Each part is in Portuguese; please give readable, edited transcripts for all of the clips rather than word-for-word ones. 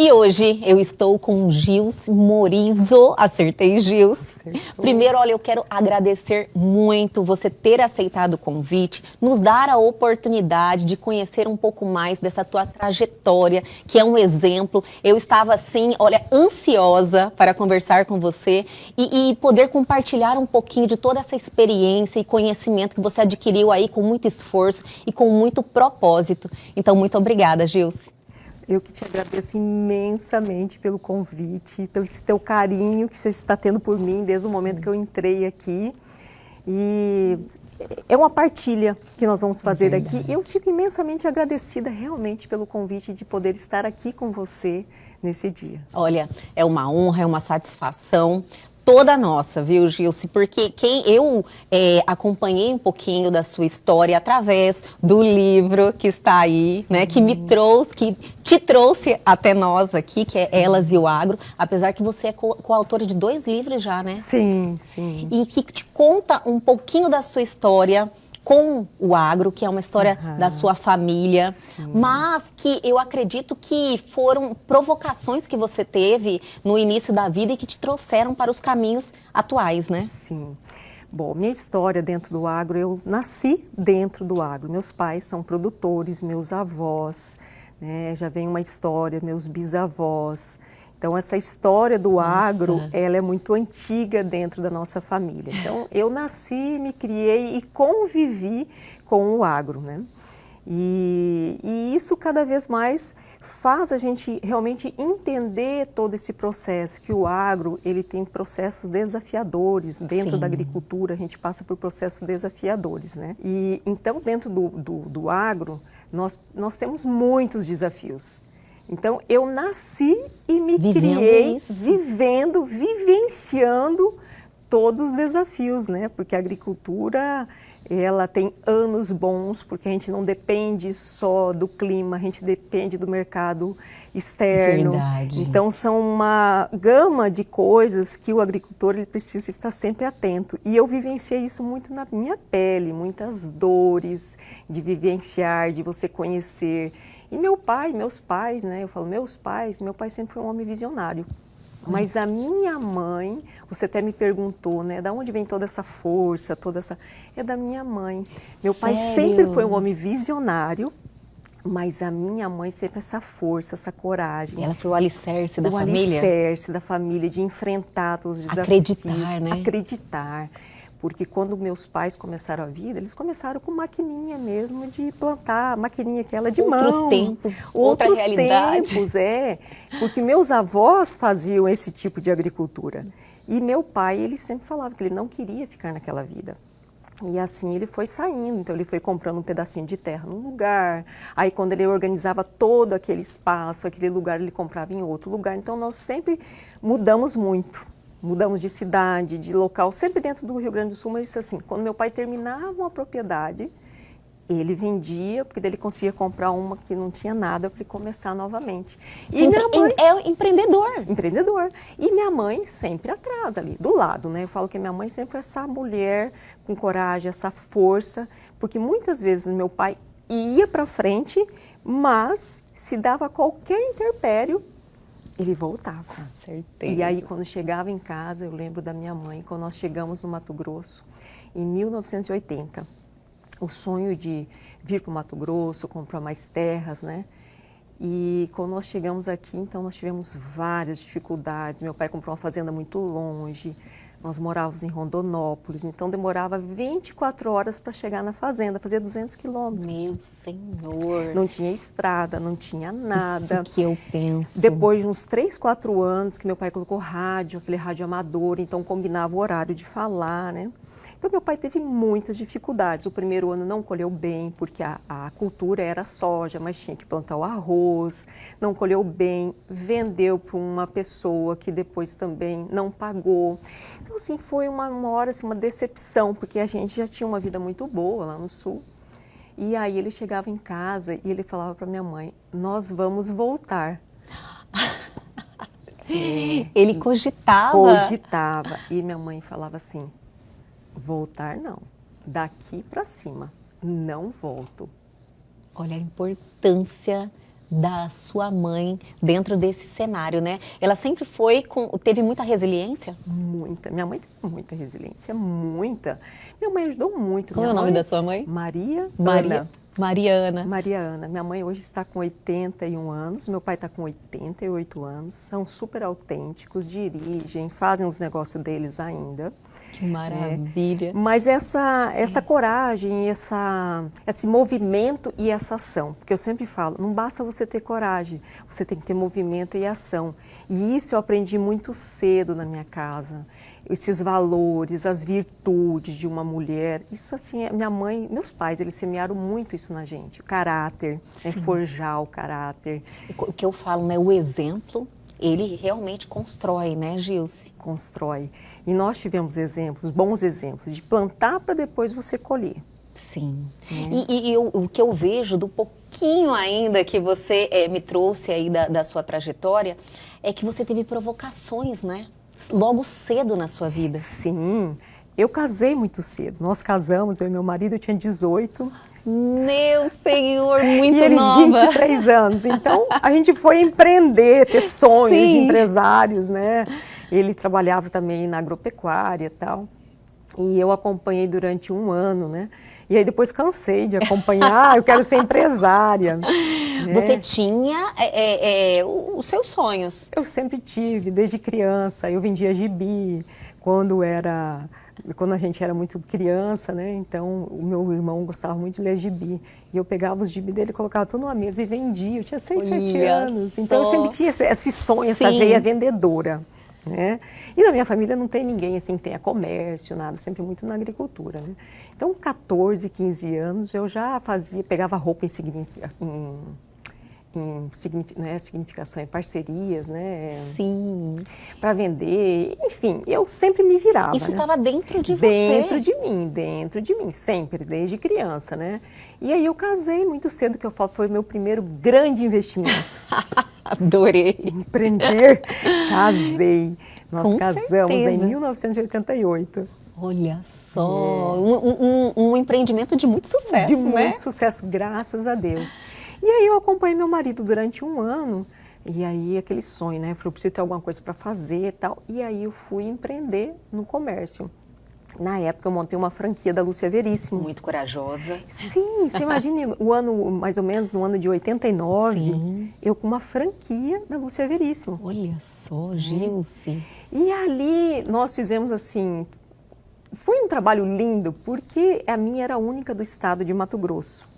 E hoje eu estou com Gilce Morizo, acertei, Gilce. Primeiro, olha, eu quero agradecer muito você ter aceitado o convite, nos dar a oportunidade de conhecer um pouco mais dessa tua trajetória, que é um exemplo. Eu estava assim, olha, ansiosa para conversar com você e poder compartilhar um pouquinho de toda essa experiência e conhecimento que você adquiriu aí com muito esforço e com muito propósito. Então, muito obrigada, Gilce. Eu que te agradeço imensamente pelo convite, pelo esse teu carinho que você está tendo por mim desde o momento que eu entrei aqui. E é uma partilha que nós vamos fazer aqui. Eu fico imensamente agradecida realmente pelo convite de poder estar aqui com você nesse dia. Olha, é uma honra, é uma satisfação toda nossa, viu, Gilce? Porque eu acompanhei um pouquinho da sua história através do livro que está aí, né? Que me trouxe, que te trouxe até nós aqui, que é Elas e o Agro, apesar que você é coautora de 2 livros já, né? Sim, sim. E que te conta um pouquinho da sua história com o agro, que é uma história da sua família, mas que eu acredito que foram provocações que você teve no início da vida e que te trouxeram para os caminhos atuais, né? Sim. Bom, minha história dentro do agro, eu nasci dentro do agro. Meus pais são produtores, meus avós, né, já vem uma história, meus bisavós. Então, essa história do agro, ela é muito antiga dentro da nossa família. Então, eu nasci, me criei e convivi com o agro, né? E isso cada vez mais faz a gente realmente entender todo esse processo, que o agro, ele tem processos desafiadores. Dentro da agricultura, a gente passa por processos desafiadores, né? E então, dentro do agro, nós temos muitos desafios. Então, eu nasci e me criei vivenciando todos os desafios, né? Porque a agricultura, ela tem anos bons, porque a gente não depende só do clima, a gente depende do mercado externo. Verdade. Então, são uma gama de coisas que o agricultor ele precisa estar sempre atento. E eu vivenciei isso muito na minha pele, muitas dores de vivenciar, de você conhecer. E meu pai, meus pais, né? Eu falo meu pai sempre foi um homem visionário. Mas a minha mãe, você até me perguntou, né? Da onde vem toda essa força, toda essa... É da minha mãe. Meu pai sempre foi um homem visionário, mas a minha mãe sempre essa força, essa coragem. E ela foi o alicerce da família? O alicerce da família, de enfrentar todos os desafios. Acreditar, né? Acreditar. Porque quando meus pais começaram a vida, eles começaram com maquininha mesmo de plantar, maquininha aquela de mão. Outros tempos, outra realidade. Tempos, porque meus avós faziam esse tipo de agricultura. E meu pai, ele sempre falava que ele não queria ficar naquela vida. E assim ele foi saindo, então ele foi comprando um pedacinho de terra num lugar, aí quando ele organizava todo aquele espaço, aquele lugar, ele comprava em outro lugar. Então nós sempre mudamos muito. Mudamos de cidade, de local, sempre dentro do Rio Grande do Sul, mas assim, quando meu pai terminava uma propriedade, ele vendia, porque daí ele conseguia comprar uma que não tinha nada para ele começar novamente. E minha mãe... É empreendedor. Empreendedor. E minha mãe sempre atrás ali, do lado, né? Eu falo que minha mãe sempre foi essa mulher com coragem, essa força, porque muitas vezes meu pai ia para frente, mas se dava qualquer intempério, ele voltava. Certeza. E aí, quando chegava em casa, eu lembro da minha mãe, quando nós chegamos no Mato Grosso, em 1980, o sonho de vir para o Mato Grosso, comprar mais terras, né? E quando nós chegamos aqui, então, nós tivemos várias dificuldades. Meu pai comprou uma fazenda muito longe, nós morávamos em Rondonópolis, então demorava 24 horas para chegar na fazenda, fazia 200 quilômetros. Meu Senhor! Não tinha estrada, não tinha nada. Isso que eu penso. Depois de uns 3, 4 anos que meu pai colocou rádio, aquele rádio amador, então combinava o horário de falar, né? Então meu pai teve muitas dificuldades. O primeiro ano não colheu bem, porque a cultura era soja, mas tinha que plantar o arroz. Não colheu bem, vendeu para uma pessoa que depois também não pagou. Então assim, foi uma hora, assim, uma decepção, porque a gente já tinha uma vida muito boa lá no sul. E aí ele chegava em casa e ele falava para minha mãe, nós vamos voltar. Ele cogitava? Cogitava. E minha mãe falava assim, voltar não, daqui para cima, não volto. Olha a importância da sua mãe dentro desse cenário, né? Ela sempre teve muita resiliência? Muita. Minha mãe teve muita resiliência, muita. Minha mãe ajudou muito. Como é o nome da sua mãe? Mariana. Mariana. Minha mãe hoje está com 81 anos, meu pai está com 88 anos, são super autênticos, dirigem, fazem os negócios deles ainda. Que maravilha. Mas essa coragem, esse movimento e essa ação, porque eu sempre falo, não basta você ter coragem, você tem que ter movimento e ação. E isso eu aprendi muito cedo na minha casa. Esses valores, as virtudes de uma mulher, isso assim, minha mãe, meus pais, eles semearam muito isso na gente. O caráter, né, forjar o caráter. O que eu falo, né, o exemplo, ele realmente constrói, né, Gilce? Constrói. E nós tivemos exemplos, bons exemplos, de plantar para depois você colher. Sim. O que eu vejo do pouquinho ainda que você me trouxe aí da sua trajetória, é que você teve provocações, né? Logo cedo na sua vida. Sim, eu casei muito cedo. Nós casamos, eu e meu marido, eu tinha 18. Meu Senhor, muito e ele nova. 23 anos. Então, a gente foi empreender, ter sonhos Sim. de empresários, né? Ele trabalhava também na agropecuária e tal. E eu acompanhei durante 1 ano, né? E aí depois cansei de acompanhar, eu quero ser empresária. Né? Você tinha os seus sonhos. Eu sempre tive, desde criança. Eu vendia gibi quando a gente era muito criança, né? Então o meu irmão gostava muito de ler gibi. E eu pegava os gibi dele, colocava tudo numa mesa e vendia. Eu tinha 6, 7 anos. Então eu sempre tinha esse sonho, essa veia vendedora. Né? E na minha família não tem ninguém assim que tenha comércio, nada, sempre muito na agricultura. Né? Então, 14, 15 anos eu já pegava roupa em significação, em parcerias, né? Sim. Para vender, enfim, eu sempre me virava. Isso né? estava dentro de você? Dentro de mim, sempre, desde criança, né? E aí eu casei muito cedo, que eu falo, foi o meu primeiro grande investimento. Adorei. Empreender, casei. Nós Com casamos certeza. em 1988. Olha só, um empreendimento de muito sucesso, De né? muito sucesso, graças a Deus. E aí eu acompanhei meu marido durante 1 ano, e aí aquele sonho, né? Eu falei, eu preciso ter alguma coisa para fazer e tal. E aí eu fui empreender no comércio. Na época eu montei uma franquia da Lúcia Veríssimo. Muito corajosa. Sim, você imagina, o ano, mais ou menos no ano de 89, Sim. eu com uma franquia da Lúcia Veríssimo. Olha só, Gilce. E ali nós fizemos assim, foi um trabalho lindo, porque a minha era a única do estado de Mato Grosso.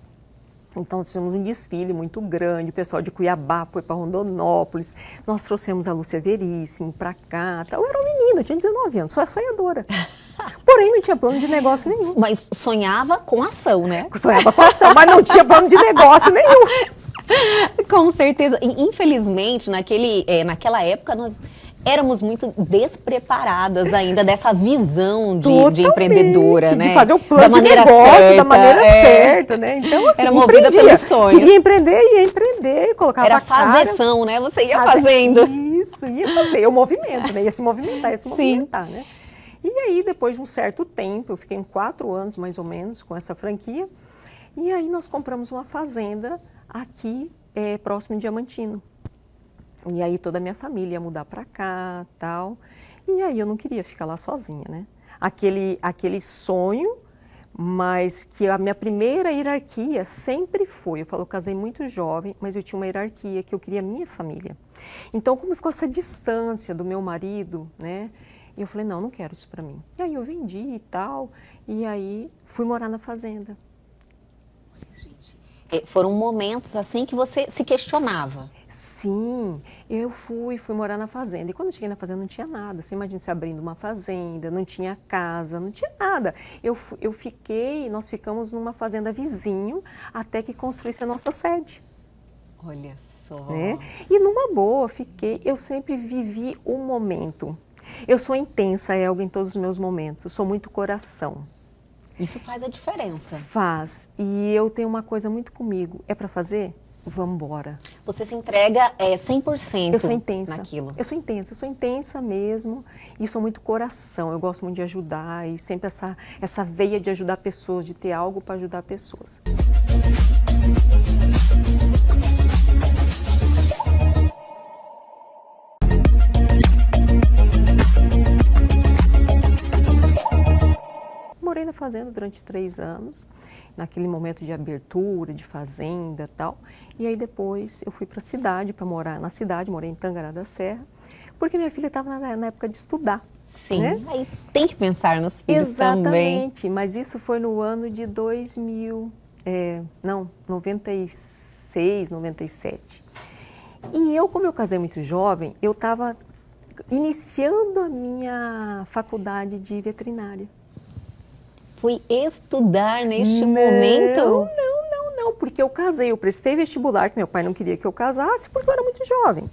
Então, fizemos um desfile muito grande, o pessoal de Cuiabá foi para Rondonópolis, nós trouxemos a Lúcia Veríssimo para cá. Eu era uma menina, eu tinha 19 anos, só sonhadora. Porém, não tinha plano de negócio nenhum. Mas sonhava com ação, né? Sonhava com ação, mas não tinha plano de negócio nenhum. Com certeza. Infelizmente, naquela época, nós éramos muito despreparadas ainda dessa visão de empreendedora, né? De fazer o plano de negócio da maneira certa, né? Então, assim, era movida pelos sonhos. Ia empreender, colocava era a cara. fazeção, né? Você ia fazendo. Isso, ia fazer. O movimento, né? Ia se movimentar, né? E aí, depois de um certo tempo, eu fiquei em 4 anos, mais ou menos, com essa franquia. E aí, nós compramos uma fazenda aqui, próximo de Diamantino. E aí, toda a minha família ia mudar para cá, tal. E aí, eu não queria ficar lá sozinha, né? Aquele sonho, mas que a minha primeira hierarquia sempre foi. Eu falo, eu casei muito jovem, mas eu tinha uma hierarquia que eu queria a minha família. Então, como ficou essa distância do meu marido, né? E eu falei, não quero isso para mim. E aí eu vendi e tal, e aí fui morar na fazenda. Foram momentos assim que você se questionava. Sim, eu fui morar na fazenda. E quando eu cheguei na fazenda não tinha nada. Você imagina se abrindo uma fazenda, não tinha casa, não tinha nada. Nós ficamos numa fazenda vizinho até que construísse a nossa sede. Olha só. Né? E numa boa, eu sempre vivi o momento. Eu sou intensa, Elga, em todos os meus momentos. Sou muito coração. Isso faz a diferença. Faz. E eu tenho uma coisa muito comigo. É para fazer? Vamos embora. Você se entrega 100% eu sou intensa. naquilo. Eu sou intensa mesmo. E sou muito coração. Eu gosto muito de ajudar. E sempre essa veia de ajudar pessoas, de ter algo para ajudar pessoas. Morei na fazenda durante 3 anos, naquele momento de abertura, de fazenda e tal. E aí depois eu fui para a cidade, para morar na cidade, morei em Tangará da Serra, porque minha filha estava na época de estudar. Sim, né? aí tem que pensar nos filhos também. Exatamente, mas isso foi no ano de 96, 97. E eu, como eu casei muito jovem, eu estava iniciando a minha faculdade de veterinária. Fui estudar neste momento? Não, porque eu casei, eu prestei vestibular, que meu pai não queria que eu casasse, porque eu era muito jovem.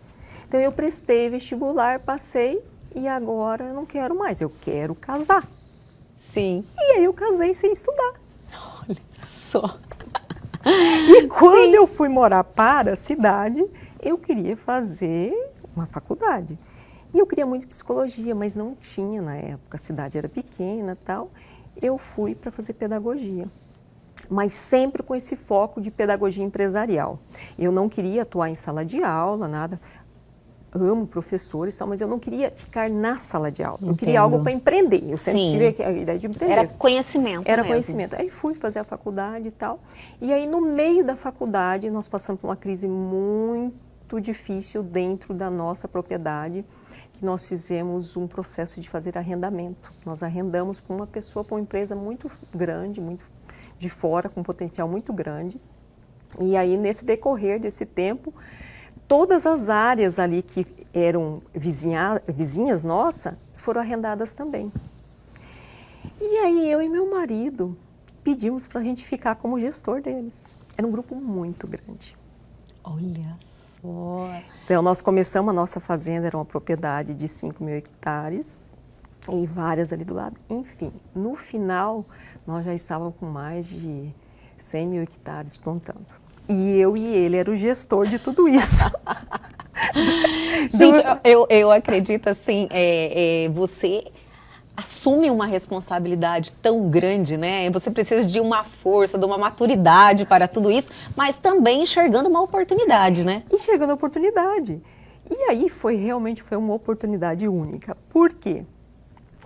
Então eu prestei vestibular, passei, e agora eu não quero mais, eu quero casar. Sim. E aí eu casei sem estudar. Olha só. E quando eu fui morar para a cidade, eu queria fazer uma faculdade. E eu queria muito psicologia, mas não tinha na época, a cidade era pequena e tal. Eu fui para fazer pedagogia, mas sempre com esse foco de pedagogia empresarial. Eu não queria atuar em sala de aula, nada. Amo professores, mas eu não queria ficar na sala de aula. Eu queria algo para empreender. Eu sempre tive a ideia de empreender. Era conhecimento Era mesmo. conhecimento. Aí fui fazer a faculdade e tal. E aí, no meio da faculdade, nós passamos por uma crise muito difícil dentro da nossa propriedade. Nós fizemos um processo de fazer arrendamento. Nós arrendamos para uma pessoa, para uma empresa muito grande, muito de fora, com um potencial muito grande. E aí, nesse decorrer desse tempo, todas as áreas ali que eram vizinhas nossas foram arrendadas também. E aí eu e meu marido pedimos para a gente ficar como gestor deles. Era um grupo muito grande. Olha só. Então nós começamos, a nossa fazenda era uma propriedade de 5.000 hectares e várias ali do lado. Enfim, no final nós já estávamos com mais de 100.000 hectares plantando. E eu e ele era o gestor de tudo isso. Gente, eu acredito assim, você assume uma responsabilidade tão grande, né? Você precisa de uma força, de uma maturidade para tudo isso, mas também enxergando uma oportunidade, né? Enxergando a oportunidade. E aí realmente foi uma oportunidade única. Por quê?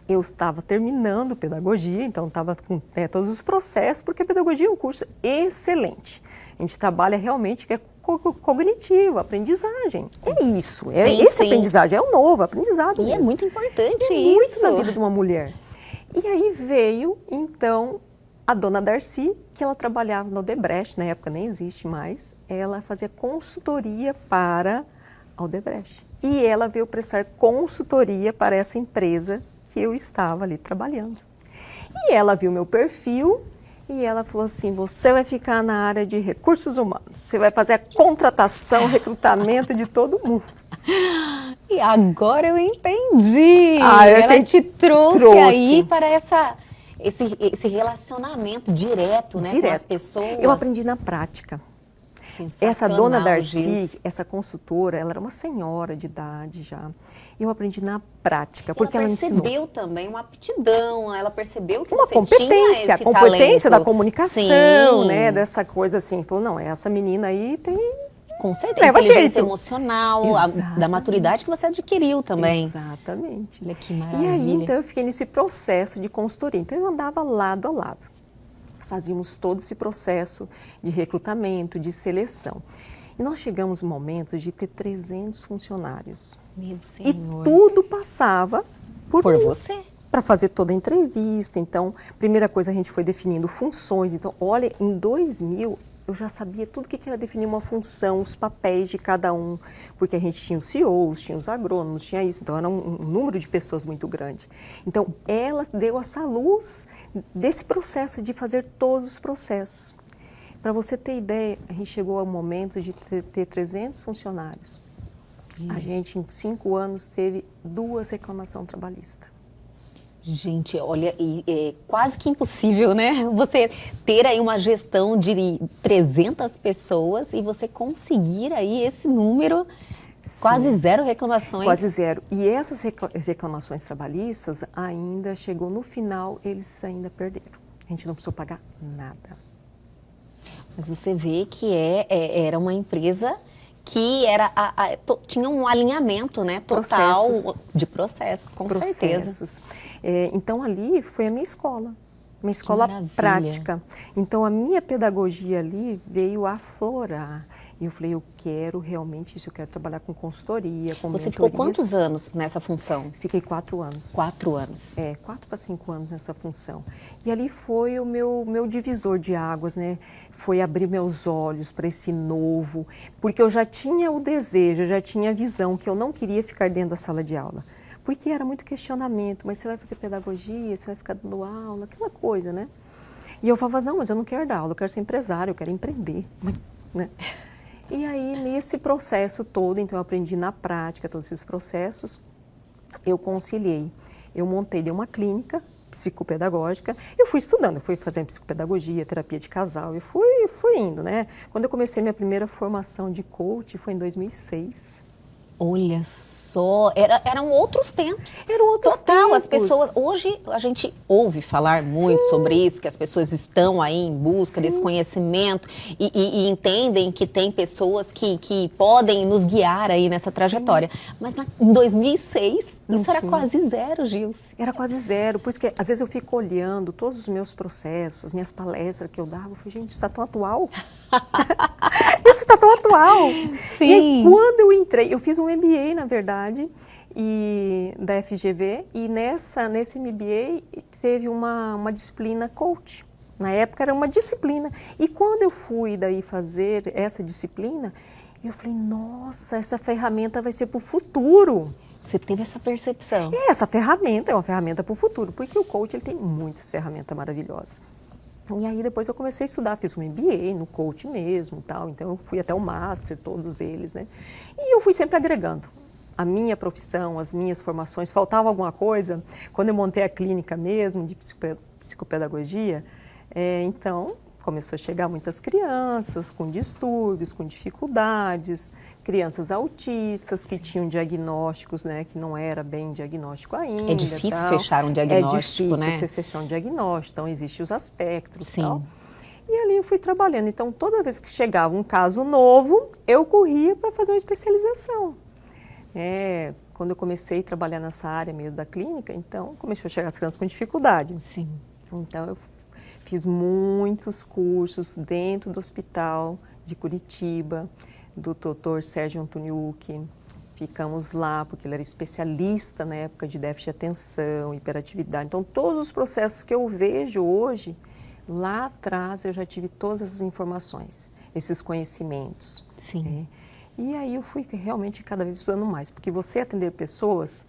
Eu estava terminando pedagogia, então estava com todos os processos, porque a pedagogia é um curso excelente. A gente trabalha realmente que é cognitivo, aprendizagem. É isso, esse aprendizagem é o novo aprendizado. E mesmo. é muito importante é isso. Muito na vida de uma mulher. E aí veio, então, a dona Darcy, que ela trabalhava no Odebrecht, na época nem existe mais, ela fazia consultoria para a Odebrecht. E ela veio prestar consultoria para essa empresa que eu estava ali trabalhando. E ela viu meu perfil e ela falou assim, você vai ficar na área de recursos humanos, você vai fazer a contratação, recrutamento de todo mundo. E agora eu entendi. Ela te trouxe aí para esse relacionamento direto, né, com as pessoas. Eu aprendi na prática. Essa dona Darcy, essa consultora, ela era uma senhora de idade já. Eu aprendi na prática, porque ela percebeu também uma aptidão, ela percebeu que uma você competência, tinha esse a competência talento. da comunicação, Sim. né, dessa coisa assim. Falou, não, essa menina aí tem... Com certeza, leva inteligência jeito. Emocional, da maturidade que você adquiriu também. Exatamente. Olha que maravilha. E aí, então, eu fiquei nesse processo de consultoria. Então, eu andava lado a lado. Fazíamos todo esse processo de recrutamento, de seleção. E nós chegamos no momento de ter 300 funcionários. Meu Senhor. E tudo passava por mim, você. Para fazer toda a entrevista. Então, primeira coisa, a gente foi definindo funções. Então, olha, em 2000, eu já sabia tudo o que era definir uma função, os papéis de cada um. Porque a gente tinha os CEOs, tinha os agrônomos, tinha isso. Então, era um número de pessoas muito grande. Então, ela deu essa luz desse processo, de fazer todos os processos. Para você ter ideia, a gente chegou ao momento de ter 300 funcionários. A gente, em 5 anos, teve 2 reclamações trabalhistas. Gente, olha, é quase que impossível, né? Você ter aí uma gestão de 300 pessoas e você conseguir aí esse número, sim, quase 0 reclamações. Quase 0. E essas reclamações trabalhistas ainda chegou no final, eles ainda perderam. A gente não precisou pagar nada. Mas você vê que era uma empresa que era tinha um alinhamento, né, total de processos, com certeza. Então ali foi a minha escola prática. Então a minha pedagogia ali veio aflorar. E eu falei, eu quero realmente isso, eu quero trabalhar com consultoria, com Você ficou quantos anos nessa função? Fiquei 4 anos. 4 anos. 4 para 5 anos nessa função. E ali foi o meu divisor de águas, né? Foi abrir meus olhos para esse novo, porque eu já tinha o desejo, eu já tinha a visão que eu não queria ficar dentro da sala de aula. Porque era muito questionamento, mas você vai fazer pedagogia, você vai ficar dando aula, aquela coisa, né? E eu falava, não, mas eu não quero dar aula, eu quero ser empresário, eu quero empreender, né? E aí, nesse processo todo, então eu aprendi na prática todos esses processos, eu conciliei. Eu montei uma clínica psicopedagógica, eu fui estudando, eu fui fazendo psicopedagogia, terapia de casal, e fui indo, né? Quando eu comecei minha primeira formação de coach, foi em 2006. Olha só, eram outros tempos. Eram outros tempos. As pessoas, hoje a gente ouve falar muito sobre isso, que as pessoas estão aí em busca desse conhecimento e entendem que tem pessoas que podem nos guiar aí nessa trajetória. Mas em 2006, isso era quase zero, Gilce. Era quase zero, por isso que às vezes eu fico olhando todos os meus processos, minhas palestras que eu dava, eu falei, gente, isso está tão atual. Isso está tão atual. Sim. E aí, quando eu entrei, eu fiz um MBA, na verdade, da FGV, e nesse MBA teve uma disciplina coach. Na época era uma disciplina. E quando eu fui daí fazer essa disciplina, eu falei, nossa, essa ferramenta vai ser para o futuro. Você teve essa percepção? Essa ferramenta é uma ferramenta para o futuro, porque o coach ele tem muitas ferramentas maravilhosas. E aí depois eu comecei a estudar, fiz um MBA no coach mesmo, tal. Então eu fui até o master, todos eles, né? E eu fui sempre agregando a minha profissão, as minhas formações. Faltava alguma coisa, quando eu montei a clínica mesmo de psicopedagogia, então começou a chegar muitas crianças com distúrbios, com dificuldades, crianças autistas que tinham diagnósticos, né, que não era bem diagnóstico ainda. É difícil fechar um diagnóstico, né? É difícil você fechar um diagnóstico, então existem os aspectos e Sim. tal. E ali eu fui trabalhando. Então, toda vez que chegava um caso novo, eu corria para fazer uma especialização. Quando eu comecei a trabalhar nessa área mesmo da clínica, então começou a chegar as crianças com dificuldade. Sim. Então, eu fiz muitos cursos dentro do hospital de Curitiba, do Dr. Sérgio Antoniucci. Ficamos lá, porque ele era especialista na época de déficit de atenção, hiperatividade. Então, todos os processos que eu vejo hoje, lá atrás eu já tive todas essas informações, esses conhecimentos. Sim. E aí eu fui realmente cada vez estudando mais, porque você atender pessoas,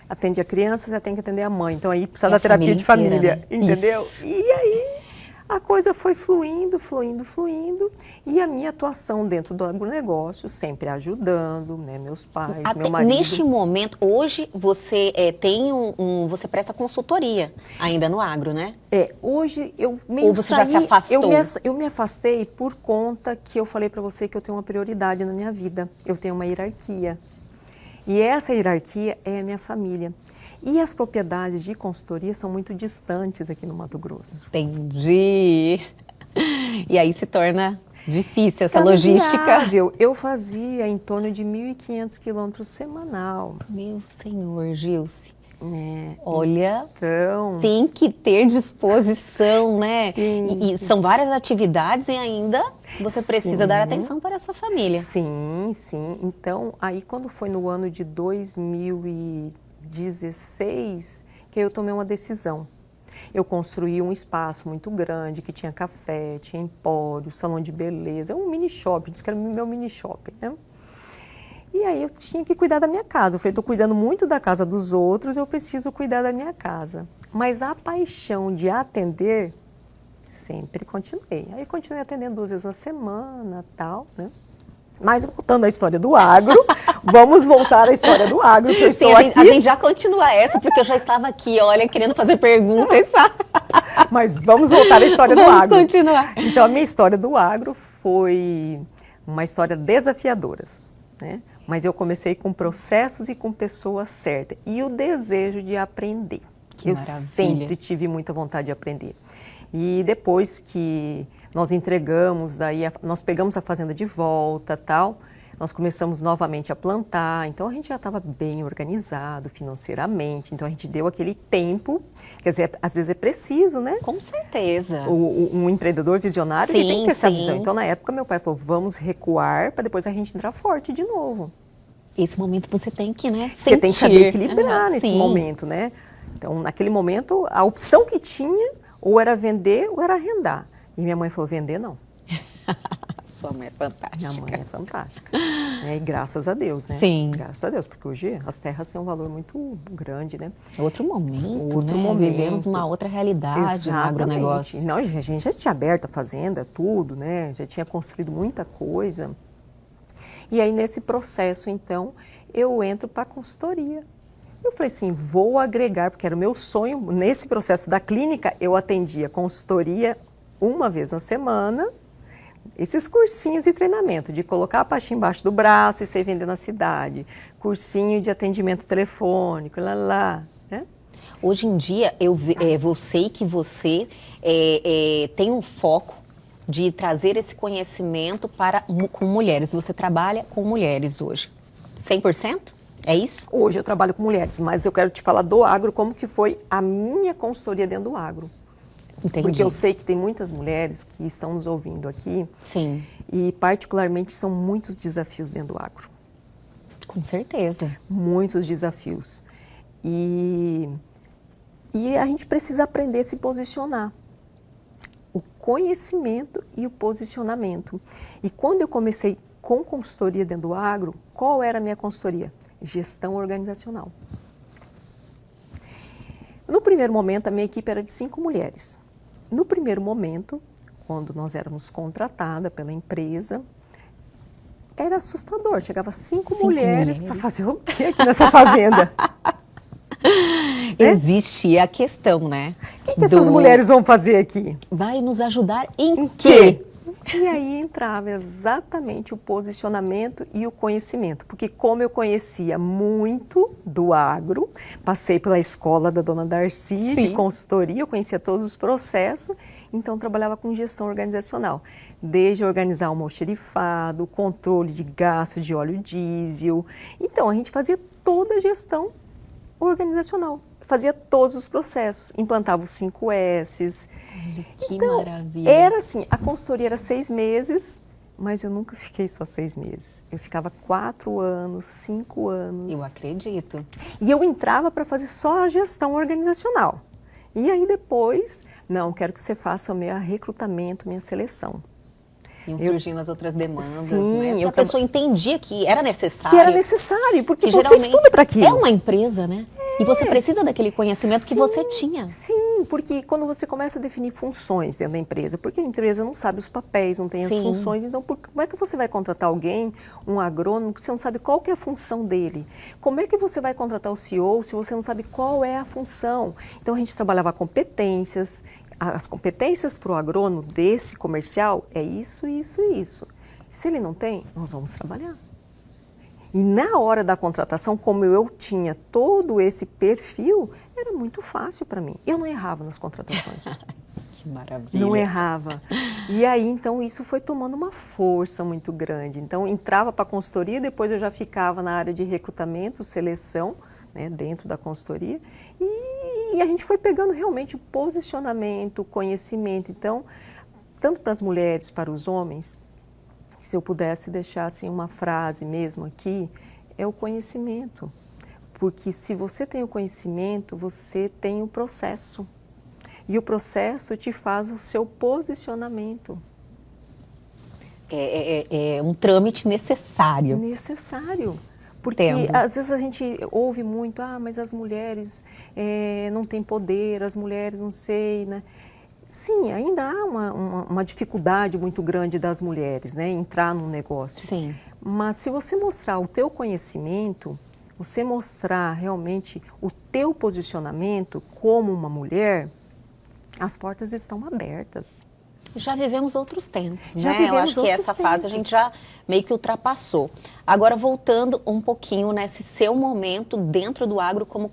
atende a criança, você tem que atender a mãe. Então, aí precisa da terapia de família, né? Entendeu? Isso. E aí a coisa foi fluindo, fluindo, fluindo, e a minha atuação dentro do agronegócio, sempre ajudando, né, meus pais, meu marido. Neste momento, hoje, você você presta consultoria ainda no agro, né? Hoje eu meio Ou você já se afastou? Eu me afastei por conta que eu falei para você que eu tenho uma prioridade na minha vida, eu tenho uma hierarquia. E essa hierarquia é a minha família. E as propriedades de consultoria são muito distantes aqui no Mato Grosso. Entendi. E aí se torna difícil essa logística. Eu fazia em torno de 1.500 quilômetros semanal. Meu senhor, Gilce. Olha, então, tem que ter disposição, né? E são várias atividades e ainda você precisa dar atenção para a sua família. Sim, sim. Então, aí quando foi no ano de 2016, que eu tomei uma decisão. Eu construí um espaço muito grande, que tinha café, tinha empório, salão de beleza, um mini shopping, disse que era meu mini shopping, né? E aí eu tinha que cuidar da minha casa. Eu falei, estou cuidando muito da casa dos outros, eu preciso cuidar da minha casa. Mas a paixão de atender, sempre continuei. Aí continuei atendendo 2 vezes na semana, tal, né? Mas voltando à história do agro, vamos voltar à história do agro, que eu estou aqui. A gente já continua essa, porque eu já estava aqui, olha, querendo fazer perguntas. Mas vamos voltar à história do agro. Vamos continuar. Então, a minha história do agro foi uma história desafiadora, né? Mas eu comecei com processos e com pessoas certas. E o desejo de aprender. Eu sempre tive muita vontade de aprender. E depois que nós entregamos, daí nós pegamos a fazenda de volta, tal, Nós começamos novamente a plantar, então a gente já estava bem organizado financeiramente, então a gente deu aquele tempo, quer dizer, às vezes é preciso, né? Com certeza. Um empreendedor visionário, ele tem que ter essa visão. Então, na época, meu pai falou, vamos recuar para depois a gente entrar forte de novo. Esse momento você tem que, né, Você tem que saber equilibrar nesse sim. momento, né? Então, naquele momento, a opção que tinha, ou era vender ou era arrendar. E minha mãe falou, vender não. Sua mãe é fantástica. Minha mãe é fantástica. E graças a Deus, né? Sim. Graças a Deus, porque hoje as terras têm um valor muito grande, né? Outro momento, Outro né? momento. Vivemos uma outra realidade no agronegócio. Não, a gente já tinha aberto a fazenda, tudo, né? Já tinha construído muita coisa. E aí, nesse processo, então, eu entro para a consultoria. Eu falei assim, vou agregar, porque era o meu sonho. Nesse processo da clínica, eu atendia consultoria uma vez na semana, esses cursinhos de treinamento, de colocar a pastinha embaixo do braço e sair vender na cidade, cursinho de atendimento telefônico, né? Hoje em dia, eu sei que você tem um foco de trazer esse conhecimento com mulheres. Você trabalha com mulheres hoje, 100%? É isso? Hoje eu trabalho com mulheres, mas eu quero te falar do agro, como que foi a minha consultoria dentro do agro. Entendi. Porque eu sei que tem muitas mulheres que estão nos ouvindo aqui. Sim. E particularmente são muitos desafios dentro do agro. Com certeza. Muitos desafios. E a gente precisa aprender a se posicionar. O conhecimento e o posicionamento. E quando eu comecei com consultoria dentro do agro, qual era a minha consultoria? Gestão organizacional. No primeiro momento, a minha equipe era de 5 mulheres. No primeiro momento, quando nós éramos contratadas pela empresa, era assustador. Chegava 5 mulheres para fazer o quê aqui nessa fazenda? Existe a questão, né? O que essas mulheres vão fazer aqui? Vai nos ajudar em quê? E aí entrava exatamente o posicionamento e o conhecimento, porque como eu conhecia muito do agro, passei pela escola da dona Darcy, de consultoria, eu conhecia todos os processos, então trabalhava com gestão organizacional, desde organizar o almoxerifado, controle de gasto de óleo diesel, então a gente fazia toda a gestão organizacional. Fazia todos os processos, implantava os 5 S's. Que então, maravilha. Era assim, a consultoria era 6 meses, mas eu nunca fiquei só 6 meses. Eu ficava 4 anos, 5 anos. Eu acredito. E eu entrava para fazer só a gestão organizacional. E aí depois, não, quero que você faça o meu recrutamento, minha seleção. Iam surgindo as outras demandas, sim, né? Porque a pessoa entendia que era necessário. Que era necessário, porque você geralmente estuda para aquilo. É uma empresa, né? E você precisa daquele conhecimento que você tinha. Sim, porque quando você começa a definir funções dentro da empresa, porque a empresa não sabe os papéis, não tem as funções, então como é que você vai contratar alguém, um agrônomo, que você não sabe qual que é a função dele? Como é que você vai contratar o CEO se você não sabe qual é a função? Então a gente trabalhava competências. As competências para o agrônomo desse comercial é isso, isso e isso. Se ele não tem, nós vamos trabalhar. E na hora da contratação, como eu tinha todo esse perfil, era muito fácil para mim. Eu não errava nas contratações. Que maravilha. Não errava. E aí, então, isso foi tomando uma força muito grande. Então, entrava para a consultoria, depois eu já ficava na área de recrutamento, seleção, né, dentro da consultoria. E a gente foi pegando realmente o posicionamento, o conhecimento. Então, tanto para as mulheres, para os homens, se eu pudesse deixar assim uma frase mesmo aqui, é o conhecimento. Porque se você tem o conhecimento, você tem o processo. E o processo te faz o seu posicionamento. É um trâmite necessário. Necessário. Porque às vezes a gente ouve muito, mas as mulheres não têm poder, as mulheres não sei, né? Sim, ainda há uma dificuldade muito grande das mulheres, né, entrar num negócio. Sim. Mas se você mostrar o teu conhecimento, você mostrar realmente o teu posicionamento como uma mulher, as portas estão abertas. Já vivemos outros tempos, Já né? vivemos Eu acho que outros essa fase a tempos. gente já meio que ultrapassou. Agora, voltando um pouquinho nesse seu momento dentro do agro, como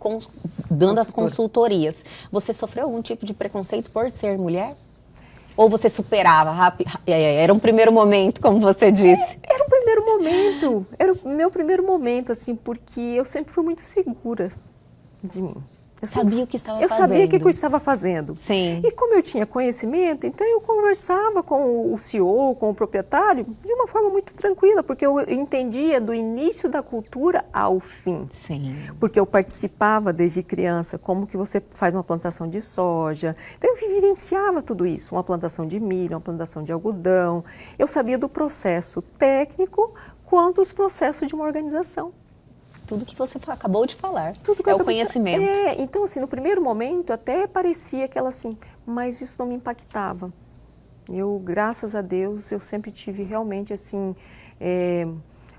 dando as consultorias, você sofreu algum tipo de preconceito por ser mulher? Ou você superava rápido? Era um primeiro momento, como você disse? Era um primeiro era o meu primeiro momento, assim, porque eu sempre fui muito segura de mim. Eu sabia o que estava fazendo. Eu sabia o que eu estava fazendo. Sim. E como eu tinha conhecimento, então eu conversava com o CEO, com o proprietário, de uma forma muito tranquila, porque eu entendia do início da cultura ao fim. Sim. Porque eu participava desde criança, como que você faz uma plantação de soja. Então eu vivenciava tudo isso, uma plantação de milho, uma plantação de algodão. Eu sabia do processo técnico quanto os processos de uma organização. Tudo que você acabou de falar. Tudo que é o conhecimento. Então, assim, no primeiro momento até parecia aquela assim, mas isso não me impactava. Eu, graças a Deus, eu sempre tive realmente, assim,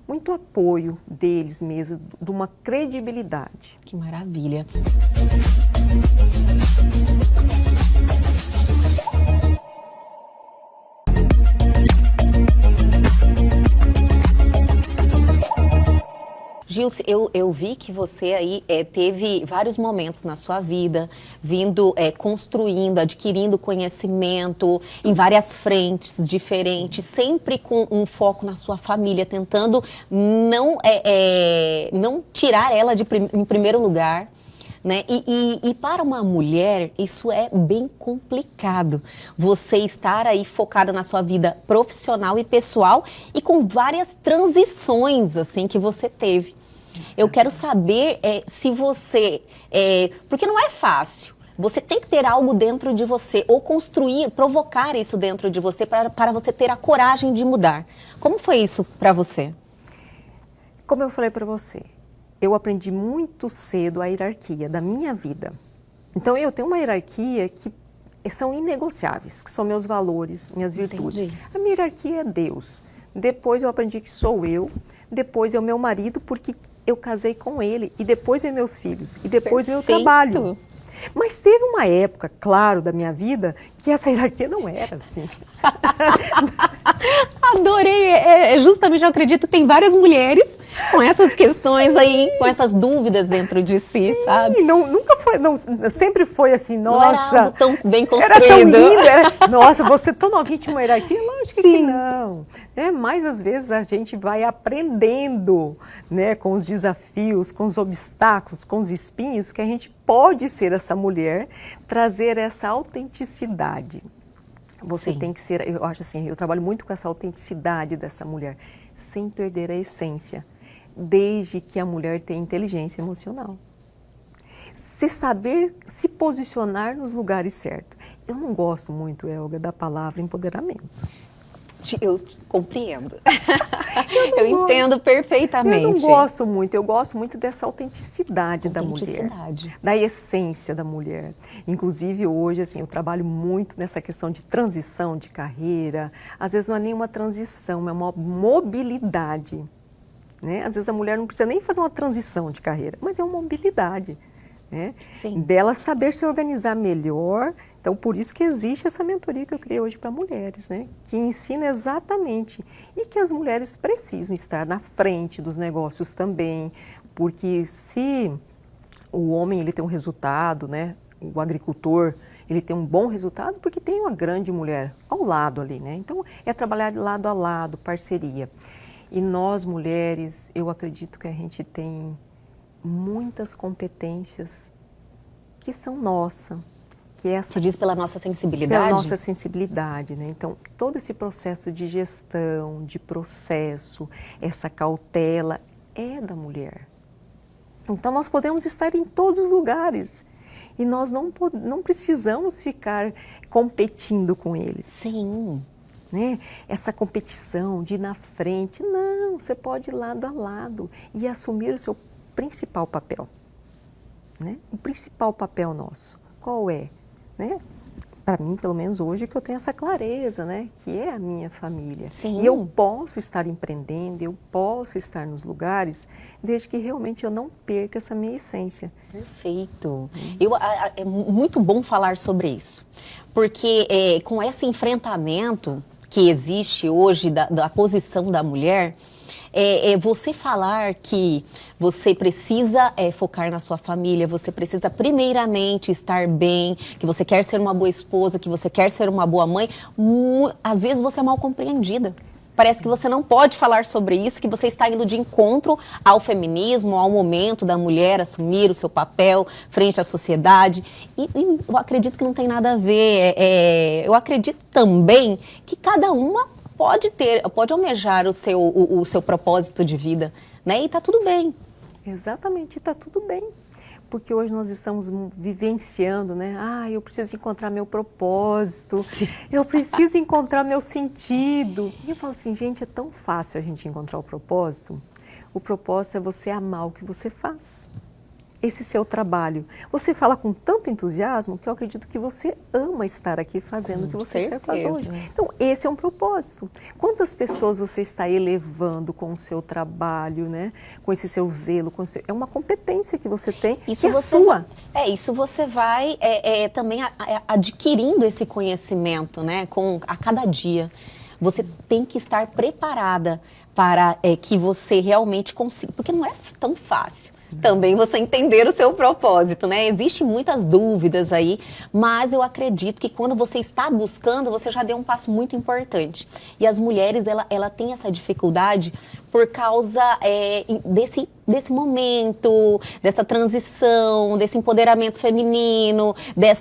muito apoio deles mesmo, de uma credibilidade. Que maravilha. Gilce, eu vi que você aí teve vários momentos na sua vida, vindo, construindo, adquirindo conhecimento em várias frentes diferentes, sempre com um foco na sua família, tentando não tirar ela em primeiro lugar. Né? E para uma mulher, isso é bem complicado. Você estar aí focada na sua vida profissional e pessoal e com várias transições assim que você teve. Eu quero saber se você... porque não é fácil. Você tem que ter algo dentro de você ou construir, provocar isso dentro de você para você ter a coragem de mudar. Como foi isso para você? Como eu falei para você, eu aprendi muito cedo a hierarquia da minha vida. Então, eu tenho uma hierarquia que são inegociáveis, que são meus valores, minhas virtudes. Entendi. A minha hierarquia é Deus. Depois eu aprendi que sou eu. Depois é o meu marido, porque eu casei com ele. E depois vem meus filhos. E depois vem o trabalho. Mas teve uma época, claro, da minha vida, que essa hierarquia não era assim. Adorei, justamente eu acredito que tem várias mulheres com essas questões aí, com essas dúvidas dentro de si, sabe? Nunca foi, sempre foi assim, nossa. Não era algo tão bem construído. Era tão lindo, nossa, você tão novinha, tinha uma hierarquia? Lógico que não. Mas às vezes a gente vai aprendendo, né, com os desafios, com os obstáculos, com os espinhos, que a gente pode ser essa mulher, trazer essa autenticidade. Você tem que ser, eu acho assim, eu trabalho muito com essa autenticidade dessa mulher, sem perder a essência, desde que a mulher tenha inteligência emocional. Se saber se posicionar nos lugares certos. Eu não gosto muito, Elga, da palavra empoderamento. Eu compreendo. Eu entendo perfeitamente. Eu não gosto muito, eu gosto muito dessa autenticidade da mulher, da essência da mulher. Inclusive hoje, assim, eu trabalho muito nessa questão de transição de carreira. Às vezes não é nenhuma transição, é uma mobilidade. Né? Às vezes a mulher não precisa nem fazer uma transição de carreira, mas é uma mobilidade. Né? Dela saber se organizar melhor. Então, por isso que existe essa mentoria que eu criei hoje para mulheres, né? Que ensina exatamente e que as mulheres precisam estar na frente dos negócios também, porque se o homem ele tem um resultado, né? O agricultor ele tem um bom resultado porque tem uma grande mulher ao lado ali, né? Então, é trabalhar de lado a lado, parceria. E nós mulheres, eu acredito que a gente tem muitas competências que são nossas. Você diz pela nossa sensibilidade? Pela nossa sensibilidade, né? Então, todo esse processo de gestão, de processo, essa cautela é da mulher. Então, nós podemos estar em todos os lugares e nós não precisamos ficar competindo com eles. Sim. Né? Essa competição de ir na frente, não, você pode ir lado a lado e assumir o seu principal papel. Né? O principal papel nosso, qual é? Né? Para mim, pelo menos hoje, que eu tenho essa clareza, né? Que é a minha família. Sim. E eu posso estar empreendendo, eu posso estar nos lugares, desde que realmente eu não perca essa minha essência. Perfeito. É muito bom falar sobre isso, porque com esse enfrentamento que existe hoje da posição da mulher, você falar que você precisa focar na sua família, você precisa primeiramente estar bem, que você quer ser uma boa esposa, que você quer ser uma boa mãe, às vezes você é mal compreendida. Parece que você não pode falar sobre isso, que você está indo de encontro ao feminismo, ao momento da mulher assumir o seu papel frente à sociedade. E eu acredito que não tem nada a ver. Eu acredito também que cada uma pode almejar o seu propósito de vida, né? E tá tudo bem. Exatamente, está tudo bem. Porque hoje nós estamos vivenciando, né? Ah, eu preciso encontrar meu propósito, eu preciso encontrar meu sentido. E eu falo assim, gente, é tão fácil a gente encontrar o propósito. O propósito é você amar o que você faz. Esse seu trabalho. Você fala com tanto entusiasmo que eu acredito que você ama estar aqui fazendo o que você faz hoje. Então, esse é um propósito. Quantas pessoas você está elevando com o seu trabalho, né? Com esse seu zelo, é uma competência que você tem, isso que é sua. Isso você vai também adquirindo esse conhecimento, né? A cada dia. Você tem que estar preparada para que você realmente consiga, porque não é tão fácil também você entender o seu propósito, né? Existem muitas dúvidas aí, mas eu acredito que quando você está buscando, você já deu um passo muito importante. E as mulheres, ela tem essa dificuldade por causa desse momento, dessa transição, desse empoderamento feminino,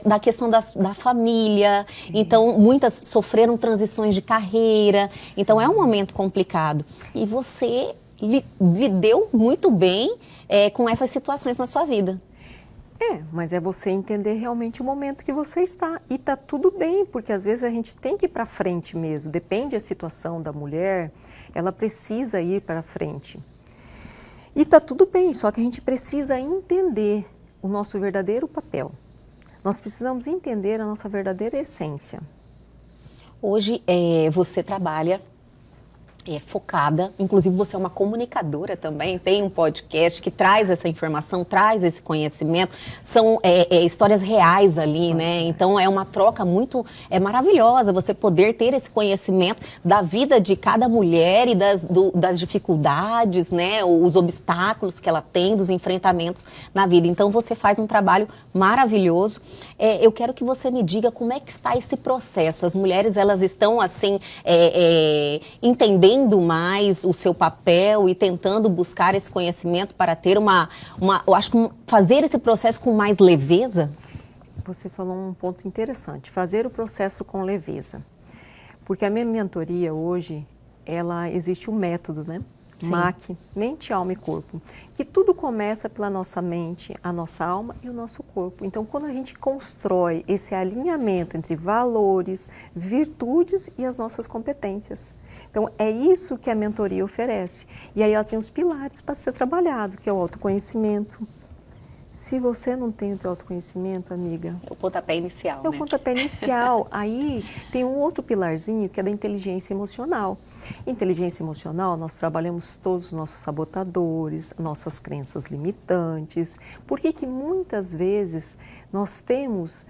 da questão da família. Então, muitas sofreram transições de carreira. Então, é um momento complicado. E você lidou muito bem com essas situações na sua vida. Mas é você entender realmente o momento que você está. E está tudo bem, porque às vezes a gente tem que ir para frente mesmo. Depende da situação da mulher, ela precisa ir para frente. E está tudo bem, só que a gente precisa entender o nosso verdadeiro papel. Nós precisamos entender a nossa verdadeira essência. Hoje você trabalha focada, inclusive você é uma comunicadora também, tem um podcast que traz essa informação, traz esse conhecimento, são histórias reais ali, né? Então é uma troca muito maravilhosa você poder ter esse conhecimento da vida de cada mulher e das dificuldades, né? Os obstáculos que ela tem, dos enfrentamentos na vida. Então você faz um trabalho maravilhoso. Eu quero que você me diga como é que está esse processo. As mulheres, elas estão assim, entendendo mais o seu papel e tentando buscar esse conhecimento para ter eu acho que fazer esse processo com mais leveza? Você falou um ponto interessante, fazer o processo com leveza. Porque a minha mentoria hoje, existe um método, né? Sim. MAC, mente, alma e corpo. Que tudo começa pela nossa mente, a nossa alma e o nosso corpo. Então, quando a gente constrói esse alinhamento entre valores, virtudes e as nossas competências. Então, é isso que a mentoria oferece. E aí ela tem os pilares para ser trabalhado, que é o autoconhecimento. Se você não tem o teu autoconhecimento, amiga... É o pontapé inicial, né? É o pontapé inicial. Aí tem um outro pilarzinho que é da inteligência emocional. Inteligência emocional, nós trabalhamos todos os nossos sabotadores, nossas crenças limitantes. Por que muitas vezes nós temos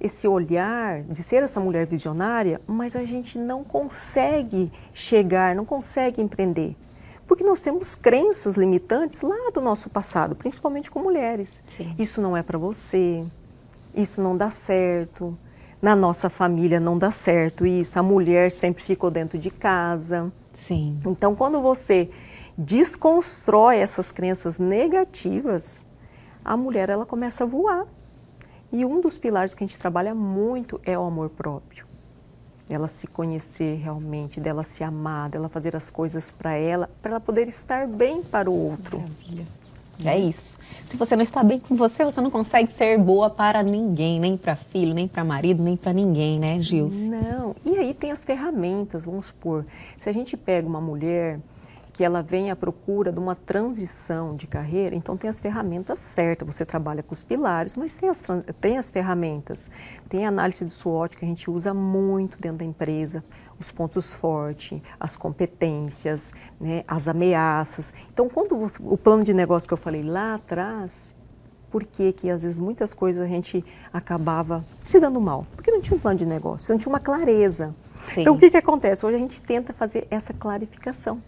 esse olhar de ser essa mulher visionária, mas a gente não consegue chegar, não consegue empreender? Porque nós temos crenças limitantes lá do nosso passado, principalmente com mulheres. Sim. Isso não é para você, isso não dá certo, na nossa família não dá certo isso, a mulher sempre ficou dentro de casa. Sim. Então, quando você desconstrói essas crenças negativas, a mulher ela começa a voar. E um dos pilares que a gente trabalha muito é o amor próprio. Dela se conhecer realmente, dela se amar, dela fazer as coisas para ela poder estar bem para o outro. Maravilha. É isso. Se você não está bem com você, você não consegue ser boa para ninguém, nem para filho, nem para marido, nem para ninguém, né, Gilce? Não. E aí tem as ferramentas, vamos supor, se a gente pega uma mulher que ela vem à procura de uma transição de carreira, então tem as ferramentas certas, você trabalha com os pilares, mas tem as ferramentas. Tem a análise do SWOT que a gente usa muito dentro da empresa, os pontos fortes, as competências, né, as ameaças. Então, o plano de negócio que eu falei lá atrás, por que às vezes muitas coisas a gente acabava se dando mal? Porque não tinha um plano de negócio, não tinha uma clareza. Sim. Então, o que acontece? Hoje a gente tenta fazer essa clarificação.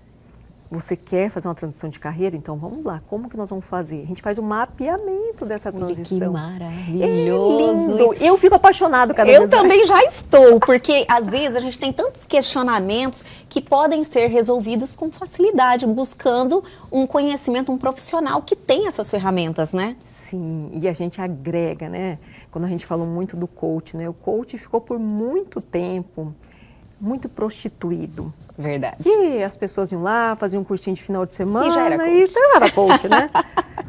Você quer fazer uma transição de carreira? Então vamos lá, como que nós vamos fazer? A gente faz um mapeamento dessa transição. Que maravilhoso! É lindo. Eu fico apaixonado cada Eu vez também já estou, porque às vezes a gente tem tantos questionamentos que podem ser resolvidos com facilidade, buscando um conhecimento, um profissional que tem essas ferramentas, né? Sim, e a gente agrega, né? Quando a gente falou muito do coach, né? O coach ficou por muito tempo muito prostituído. Verdade. E as pessoas iam lá, faziam um cursinho de final de semana E já era coach. e já era coach, né?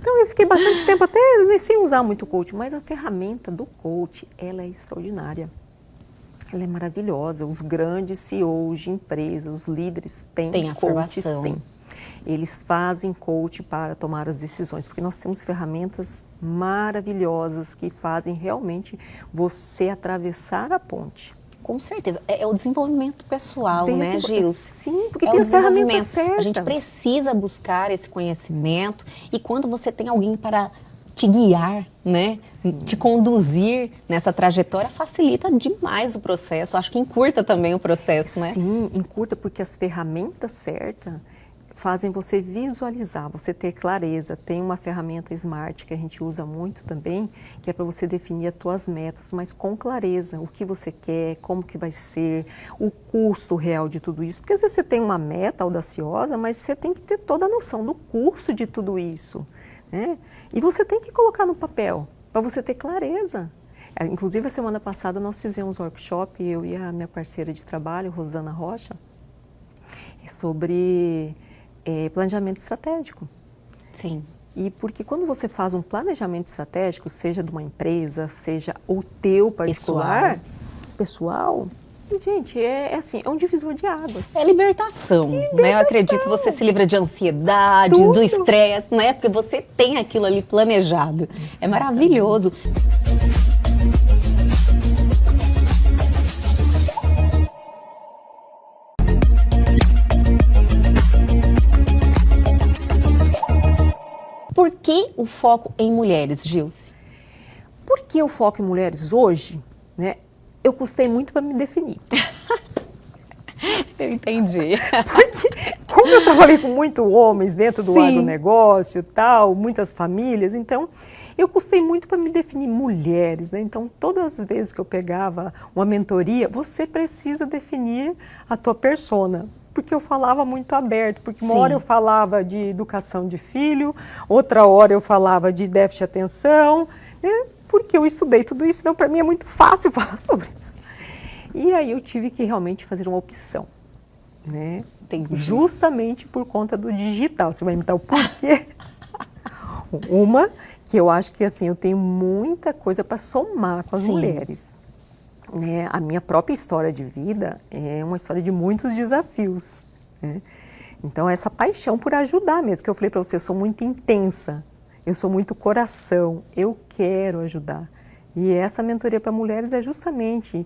Então eu fiquei bastante tempo até sem usar muito coach, mas a ferramenta do coach, ela é extraordinária. Ela é maravilhosa. Os grandes CEOs de empresas, os líderes têm a coach, formação. sim. Eles fazem coach para tomar as decisões, porque nós temos ferramentas maravilhosas que fazem realmente você atravessar a ponte. Com certeza. É o desenvolvimento pessoal, né, Gils? Sim, porque tem as ferramentas certas. A gente precisa buscar esse conhecimento e quando você tem alguém para te guiar, né, te conduzir nessa trajetória, facilita demais o processo. Acho que encurta também o processo, né? Sim, encurta porque as ferramentas certas fazem você visualizar, você ter clareza. Tem uma ferramenta Smart que a gente usa muito também, que é para você definir as tuas metas, mas com clareza, o que você quer, como que vai ser, o custo real de tudo isso. Porque às vezes você tem uma meta audaciosa, mas você tem que ter toda a noção do custo de tudo isso, né? E você tem que colocar no papel, para você ter clareza. Inclusive, a semana passada nós fizemos um workshop, eu e a minha parceira de trabalho, Rosana Rocha, sobre planejamento estratégico. Sim. E porque quando você faz um planejamento estratégico, seja de uma empresa, seja o teu particular, pessoal, gente, assim, é um divisor de águas. É libertação, né? Eu acredito que você se livra de ansiedade, do estresse, né? Porque você tem aquilo ali planejado. Exatamente. É maravilhoso. Por que o foco em mulheres, Gilce? Por que o foco em mulheres hoje, né? Eu custei muito para me definir. Eu entendi. Porque, como eu trabalhei com muitos homens dentro do agronegócio e tal, muitas famílias, então eu custei muito para me definir mulheres, né? Então, todas as vezes que eu pegava uma mentoria, você precisa definir a tua persona. Porque eu falava muito aberto, porque uma hora eu falava de educação de filho, outra hora eu falava de déficit de atenção, né? Porque eu estudei tudo isso, então para mim é muito fácil falar sobre isso. E aí eu tive que realmente fazer uma opção, né? Justamente por conta do digital. Você vai me dar o porquê? Uma, que eu acho que assim, eu tenho muita coisa para somar com as mulheres. Né? A minha própria história de vida é uma história de muitos desafios, né? Então, essa paixão por ajudar mesmo, que eu falei para você, eu sou muito intensa, eu sou muito coração, eu quero ajudar. E essa mentoria para mulheres é justamente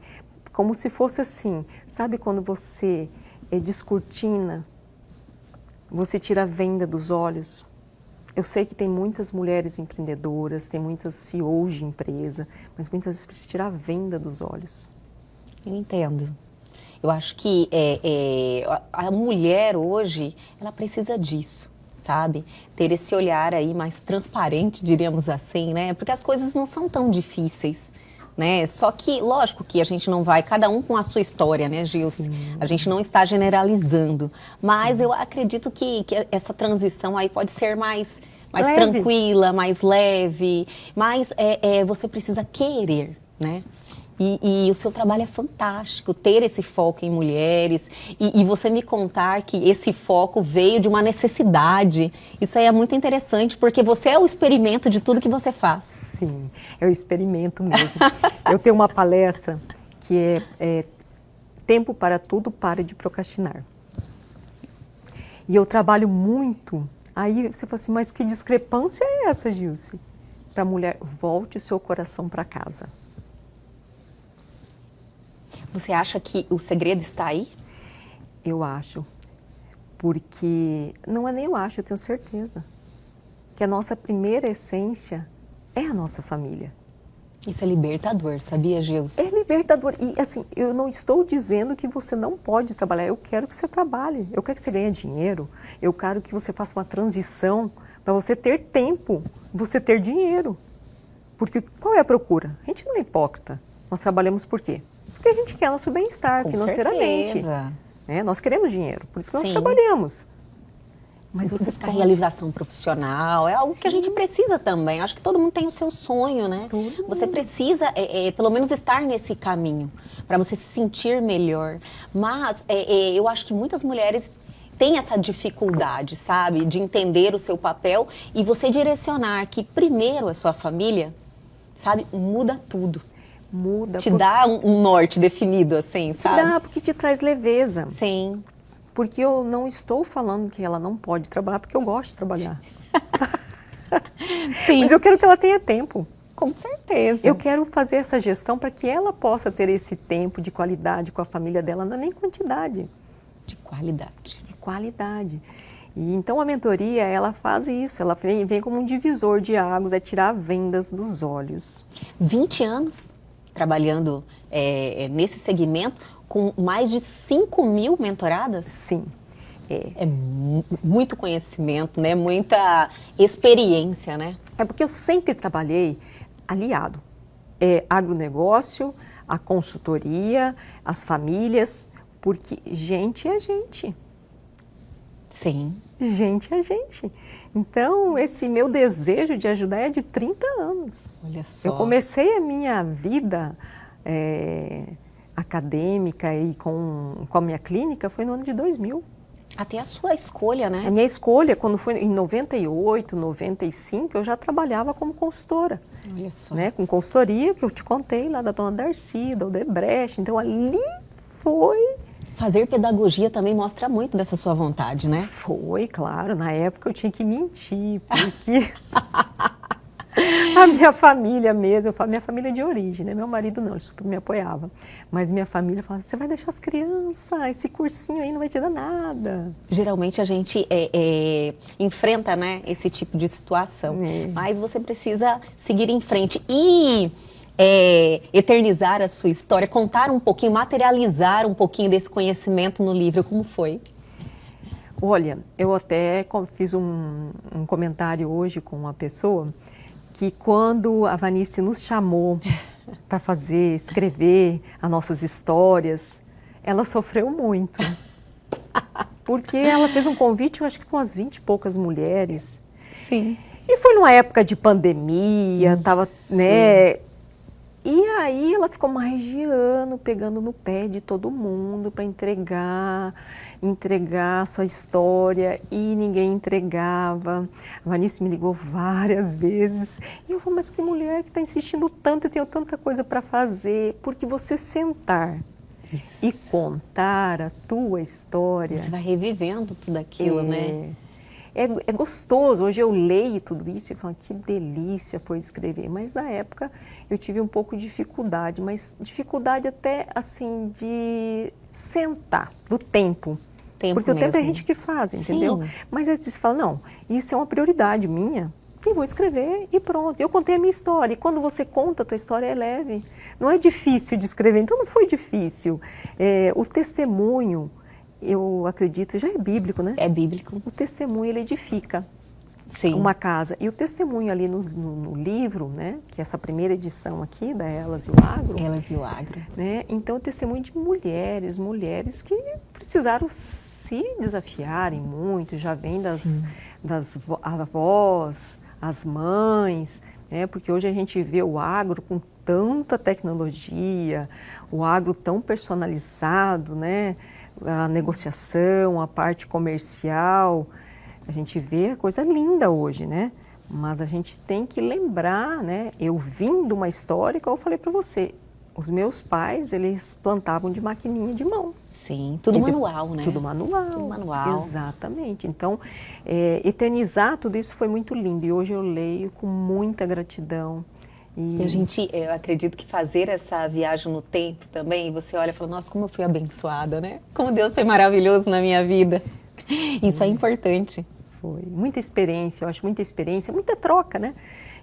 como se fosse assim, sabe quando você descortina, você tira a venda dos olhos? Eu sei que tem muitas mulheres empreendedoras, tem muitas CEOs de empresa, mas muitas vezes precisa tirar a venda dos olhos. Eu entendo. Eu acho que a mulher hoje, ela precisa disso, sabe? Ter esse olhar aí mais transparente, diríamos assim, né? Porque as coisas não são tão difíceis, né? Só que, lógico que a gente não vai, cada um com a sua história, né, Gilce? A gente não está generalizando, mas eu acredito que essa transição aí pode ser mais tranquila, mais leve, mas você precisa querer, né? E o seu trabalho é fantástico, ter esse foco em mulheres e você me contar que esse foco veio de uma necessidade. Isso aí é muito interessante, porque você é o experimento de tudo que você faz. Sim, é o experimento mesmo. Eu tenho uma palestra que é Tempo para Tudo, Pare de Procrastinar. E eu trabalho muito. Aí você fala assim, mas que discrepância é essa, Gilce? Para a mulher, volte o seu coração para casa. Você acha que o segredo está aí? Eu acho, porque, não é nem eu acho, eu tenho certeza, que a nossa primeira essência é a nossa família. Isso é libertador, sabia, Gilce? É libertador. E assim, eu não estou dizendo que você não pode trabalhar. Eu quero que você trabalhe. Eu quero que você ganhe dinheiro. Eu quero que você faça uma transição para você ter tempo, você ter dinheiro. Porque qual é a procura? A gente não é hipócrita. Nós trabalhamos por quê? Porque a gente quer nosso bem-estar financeiramente. Certeza. Né? Nós queremos dinheiro, por isso que nós Sim. trabalhamos. Mas você buscar pode. realização profissional é algo que a gente precisa também. Acho que todo mundo tem o seu sonho, né? Todo Você mundo. precisa, pelo menos, estar nesse caminho para você se sentir melhor. Mas eu acho que muitas mulheres têm essa dificuldade, sabe, de entender o seu papel e você direcionar que primeiro a sua família, sabe, muda tudo. Muda. Te dá um norte definido, assim, sabe? Dá, porque te traz leveza. Sim. Porque eu não estou falando que ela não pode trabalhar, porque eu gosto de trabalhar. Sim. Mas eu quero que ela tenha tempo. Com certeza. Eu quero fazer essa gestão para que ela possa ter esse tempo de qualidade com a família dela, não é nem quantidade, De qualidade. de qualidade. E então a mentoria, ela faz isso, ela vem como um divisor de águas, é tirar vendas dos olhos. 20 anos trabalhando nesse segmento, com mais de 5.000 mentoradas? Sim. É muito conhecimento, né? Muita experiência, né? É porque eu sempre trabalhei aliado. Agronegócio, a consultoria, as famílias, porque gente é gente. Sim. Gente é gente. Então, esse meu desejo de ajudar é de 30 anos. Olha só. Eu comecei a minha vida acadêmica e com a minha clínica foi no ano de 2000. Até a sua escolha, né? A minha escolha, quando foi em 98, 95, eu já trabalhava como consultora. Olha só. Né? Com consultoria, que eu te contei, lá da Dona Darcy, da Odebrecht. Então, ali foi... Fazer pedagogia também mostra muito dessa sua vontade, né? Foi, claro. Na época eu tinha que mentir, porque... A minha família mesmo, minha família de origem, né? Meu marido não, ele super me apoiava. Mas minha família falava, você vai deixar as crianças, esse cursinho aí não vai te dar nada. Geralmente a gente enfrenta, né, esse tipo de situação. Mas você precisa seguir em frente e eternizar a sua história, contar um pouquinho, materializar um pouquinho desse conhecimento no livro. Como foi? Olha, eu até fiz um comentário hoje com uma pessoa que quando a Vanice nos chamou para escrever as nossas histórias, ela sofreu muito. Porque ela fez um convite, eu acho que com umas 20 e poucas mulheres. Sim. E foi numa época de pandemia, tava, né? E aí ela ficou mais de ano pegando no pé de todo mundo para entregar a sua história e ninguém entregava. A Vanice me ligou várias vezes e eu falei, mas que mulher que está insistindo tanto, eu tenho tanta coisa para fazer, porque você sentar e contar a tua história... Você vai revivendo tudo aquilo, né? É gostoso, hoje eu leio tudo isso e falo, que delícia foi escrever, mas na época eu tive um pouco de dificuldade, mas dificuldade até assim de sentar, do tempo. Porque o tempo é a gente que faz, entendeu? Sim. Mas aí você fala, não, isso é uma prioridade minha, eu vou escrever e pronto. Eu contei a minha história e quando você conta a tua história é leve, não é difícil de escrever, então não foi difícil. O testemunho, eu acredito, já é bíblico, né? É bíblico. O testemunho, ele edifica Sim. casa. E o testemunho ali no livro, né? Que é essa primeira edição aqui, da Elas e o Agro. Elas e o Agro. Né? Então, o testemunho de mulheres que precisaram se desafiarem muito, já vem das avós, as mães, né? Porque hoje a gente vê o agro com tanta tecnologia, o agro tão personalizado, né? A negociação, a parte comercial, a gente vê coisa linda hoje, né? Mas a gente tem que lembrar, né? Eu vim de uma história, como eu falei para você, os meus pais, eles plantavam de maquininha de mão. Sim, tudo manual, né? Tudo manual. Tudo manual. Exatamente. Então, eternizar tudo isso foi muito lindo e hoje eu leio com muita gratidão. E eu acredito que fazer essa viagem no tempo também, você olha e fala, nossa, como eu fui abençoada, né? Como Deus foi maravilhoso na minha vida. Isso é importante. Foi muita experiência, eu acho muita experiência, muita troca, né?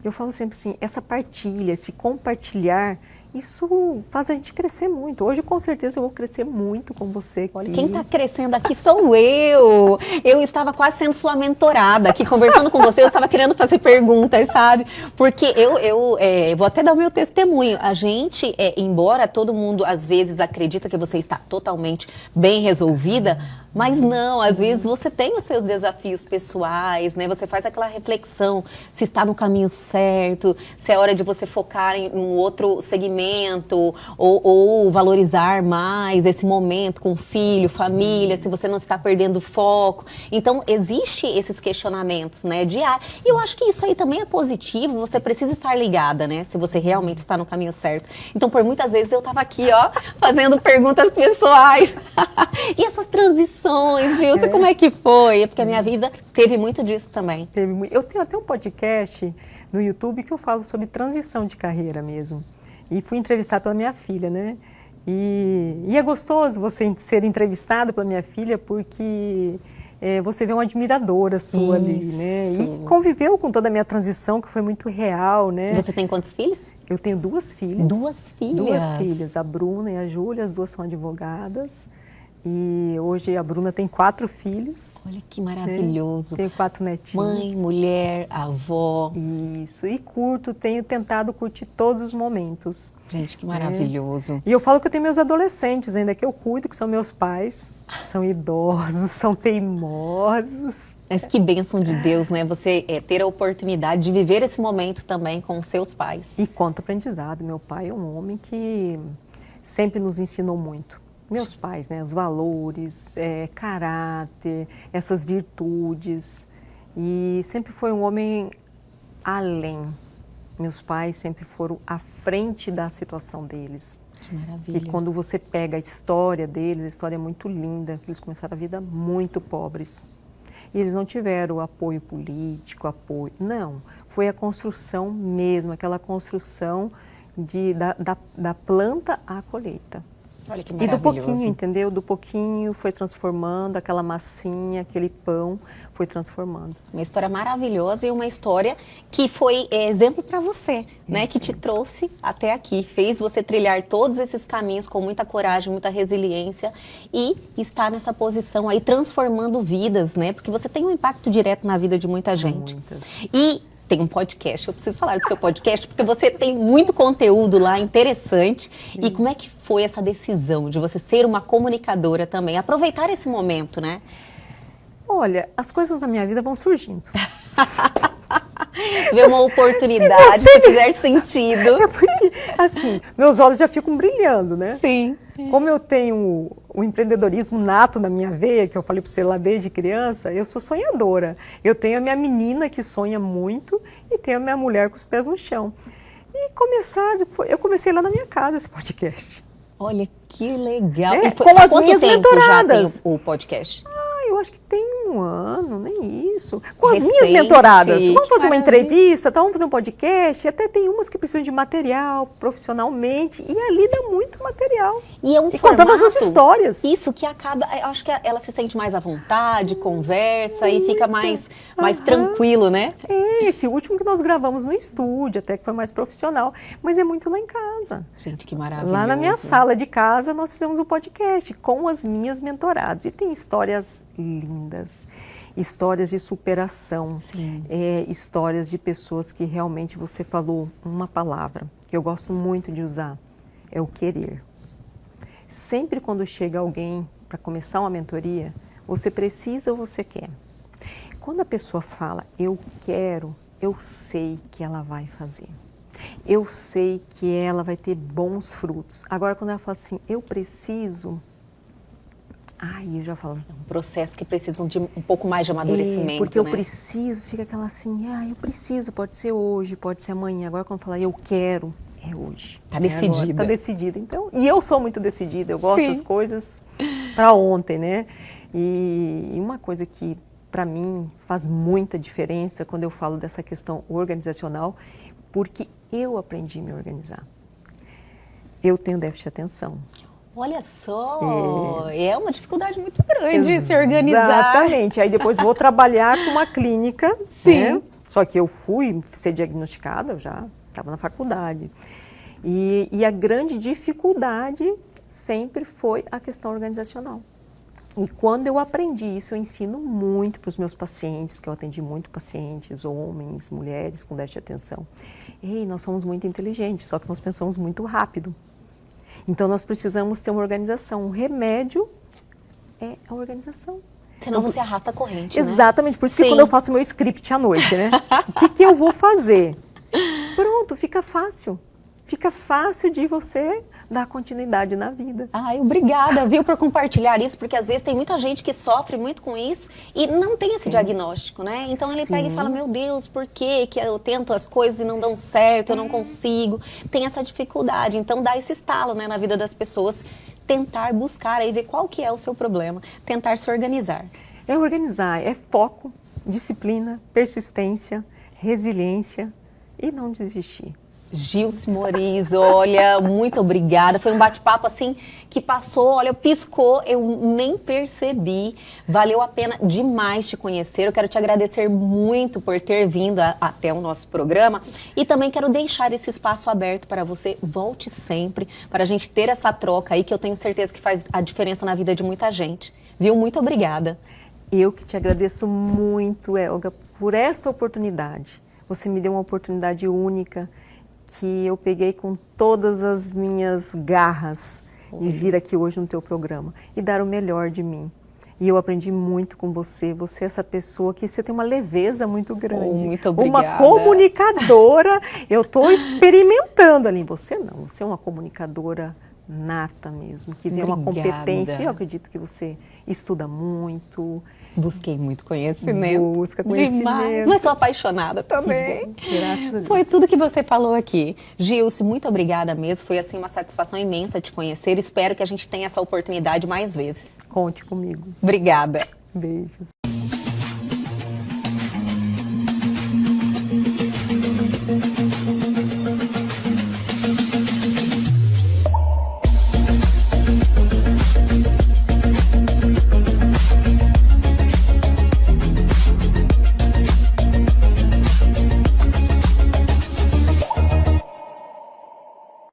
Eu falo sempre assim, essa partilha, esse compartilhar, isso faz a gente crescer muito. Hoje, com certeza, eu vou crescer muito com você aqui. Olha, quem está crescendo aqui sou eu. Eu estava quase sendo sua mentorada aqui, conversando com você, eu estava querendo fazer perguntas, sabe? Porque eu vou até dar o meu testemunho. A gente, embora todo mundo às vezes acredita que você está totalmente bem resolvida, mas não, às vezes você tem os seus desafios pessoais, né? Você faz aquela reflexão se está no caminho certo, se é hora de você focar em um outro segmento ou valorizar mais esse momento com filho, família, se você não está perdendo foco. Então, existe esses questionamentos, né, diários. E eu acho que isso aí também é positivo, você precisa estar ligada, né, se você realmente está no caminho certo. Então, por muitas vezes eu estava aqui, ó, fazendo perguntas pessoais. E essas transições, Gilson, como é que foi? Porque a minha vida teve muito disso também. Eu tenho até um podcast no YouTube que eu falo sobre transição de carreira mesmo. E fui entrevistada pela minha filha, né? E é gostoso você ser entrevistada pela minha filha porque você vê uma admiradora sua ali, né? E conviveu com toda a minha transição, que foi muito real, né? Você tem quantos filhos? Eu tenho 2 filhas. 2 filhas? 2 filhas, a Bruna e a Júlia, as 2 são advogadas. E hoje a Bruna tem 4 filhos. Olha que maravilhoso. Tenho 4 netinhos. Mãe, mulher, avó. Isso. E tenho tentado curtir todos os momentos. Gente, que maravilhoso. E eu falo que eu tenho meus adolescentes ainda que eu cuido, que são meus pais. São idosos, são teimosos. Mas que bênção de Deus, né? Você ter a oportunidade de viver esse momento também com os seus pais. E quanto aprendizado. Meu pai é um homem que sempre nos ensinou muito. Meus pais, né, os valores, caráter, essas virtudes, e sempre foi um homem além. Meus pais sempre foram à frente da situação deles. Que maravilha. E quando você pega a história deles, a história é muito linda, eles começaram a vida muito pobres. E eles não tiveram apoio político, não, foi a construção mesmo, aquela construção da planta à colheita. Olha que E maravilhoso. do pouquinho, entendeu? Do pouquinho foi transformando, aquela massinha, aquele pão, foi transformando. Uma história maravilhosa e uma história que foi exemplo para você, né? Que te trouxe até aqui, fez você trilhar todos esses caminhos com muita coragem, muita resiliência e estar nessa posição aí transformando vidas, né? Porque você tem um impacto direto na vida de muita gente. Muitas. E tem um podcast, eu preciso falar do seu podcast, porque você tem muito conteúdo lá interessante. Sim. E como é que foi essa decisão de você ser uma comunicadora também? Aproveitar esse momento, né? Olha, as coisas da minha vida vão surgindo. Vê uma oportunidade, se fizer sentido. Assim, meus olhos já ficam brilhando, né? Sim. Como eu tenho o empreendedorismo nato na minha veia, que eu falei para você lá desde criança, eu sou sonhadora. Eu tenho a minha menina que sonha muito e tenho a minha mulher com os pés no chão. E eu comecei lá na minha casa esse podcast. Olha que legal. E foi, com as quanto minhas tempo mentoradas. Já tem o podcast? Eu acho que tem 1 ano, nem isso. Com as minhas mentoradas. Vamos fazer uma entrevista, vamos fazer um podcast. Até tem umas que precisam de material profissionalmente. E ali dá muito material. E é um contando as suas histórias. Isso que acaba, eu acho que ela se sente mais à vontade, conversa e fica mais tranquilo, né? Esse último que nós gravamos no estúdio, até que foi mais profissional. Mas é muito lá em casa. Gente, que maravilhoso. Lá na minha sala de casa nós fizemos um podcast com as minhas mentoradas. E tem histórias lindas, histórias de superação, histórias de pessoas que realmente você falou uma palavra, que eu gosto muito de usar, é o querer. Sempre quando chega alguém para começar uma mentoria, você precisa ou você quer. Quando a pessoa fala, eu quero, eu sei que ela vai fazer. Eu sei que ela vai ter bons frutos. Agora, quando ela fala assim, eu preciso... eu já falo. É um processo que precisa de um pouco mais de amadurecimento, porque eu né? preciso, fica aquela assim, eu preciso, pode ser hoje, pode ser amanhã. Agora quando falar eu quero, é hoje. Tá decidida. Tá decidida. Então, e eu sou muito decidida, eu gosto das coisas para ontem, né? E uma coisa que para mim faz muita diferença quando eu falo dessa questão organizacional, porque eu aprendi a me organizar. Eu tenho déficit de atenção. Olha só, é uma dificuldade muito grande se organizar. Exatamente. Aí depois vou trabalhar com uma clínica, né? Só que eu fui ser diagnosticada, eu já estava na faculdade. E a grande dificuldade sempre foi a questão organizacional. E quando eu aprendi isso, eu ensino muito para os meus pacientes, que eu atendi muito pacientes, homens, mulheres com déficit de atenção. Ei, nós somos muito inteligentes, só que nós pensamos muito rápido. Então nós precisamos ter uma organização. O remédio é a organização. Senão você arrasta a corrente, né? Exatamente, por isso que quando eu faço meu script à noite, né? O que eu vou fazer? Pronto, fica fácil. Fica fácil de você dar continuidade na vida. Ai, obrigada, viu, por compartilhar isso, porque às vezes tem muita gente que sofre muito com isso e não tem esse diagnóstico, né? Então ele pega e fala, meu Deus, por que eu tento as coisas e não dão certo, eu não consigo? Tem essa dificuldade, então dá esse estalo, né, na vida das pessoas, tentar buscar aí, ver qual que é o seu problema, tentar se organizar. É organizar, é foco, disciplina, persistência, resiliência e não desistir. Gilce Moriz, olha, muito obrigada. Foi um bate-papo assim que passou, olha, piscou, eu nem percebi. Valeu a pena demais te conhecer. Eu quero te agradecer muito por ter vindo até o nosso programa e também quero deixar esse espaço aberto para você. Volte sempre, para a gente ter essa troca aí que eu tenho certeza que faz a diferença na vida de muita gente. Viu? Muito obrigada. Eu que te agradeço muito, Elga, por esta oportunidade. Você me deu uma oportunidade única que eu peguei com todas as minhas garras e vir aqui hoje no teu programa e dar o melhor de mim. E eu aprendi muito com você. Você é essa pessoa que você tem uma leveza muito grande. Muito obrigada. Uma comunicadora. Eu estou experimentando ali. Você não, você é uma comunicadora nata mesmo, que vê uma competência. Eu acredito que você estuda muito. Busquei muito conhecimento. Busca conhecimento. Demais. Mas sou apaixonada também. Graças a Deus. Foi tudo que você falou aqui. Gilce, muito obrigada mesmo. Foi assim uma satisfação imensa te conhecer. Espero que a gente tenha essa oportunidade mais vezes. Conte comigo. Obrigada. Beijos.